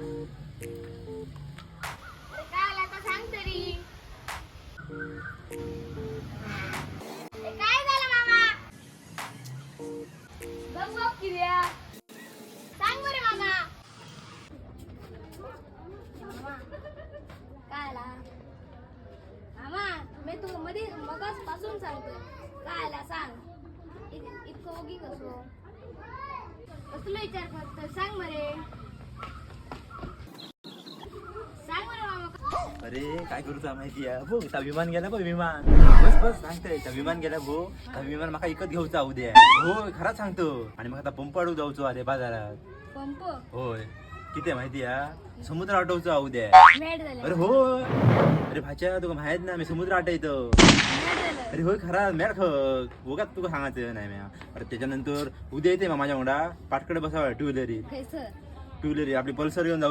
अरे काय आला आता सांग तरी. ए, काय झालं मामा? बघ बघ किर्या. सांग बरं मामा. मामा, काय आला? मामा, मी तू मध्ये मगाच पासून सांगतोय. काय आला सांग. इतकं ओगी कसो? कसलं विचार करतोय? सांग बरे. सांग बरं मामा. अरे काय करूचा माहिती आहे भो ता विमान गेला बघ विमान बस बस सांगतोय ता विमान गेला भो ता विमान माका इकत घेऊचा उद्या हो खरंच सांगतो आणि मग आता पंप अडू जाऊचो अरे बाजारात पंप होय किती आहे माहिती आहे समुद्र आटवचा उद्या मॅड झालं. अरे हो अरे भाच्या तुका माहित ना मी समुद्र आटयतो मॅड झालं. अरे होय खरा मॅड खक उगाच तुका सांगायचं नाही म्या अरे त्याच्यानंतर उद्या येते माझ्या मोडा पाटकडे बसावं two wheeler Khaisar. Two wheeler आपली पल्सर घेऊन जाऊ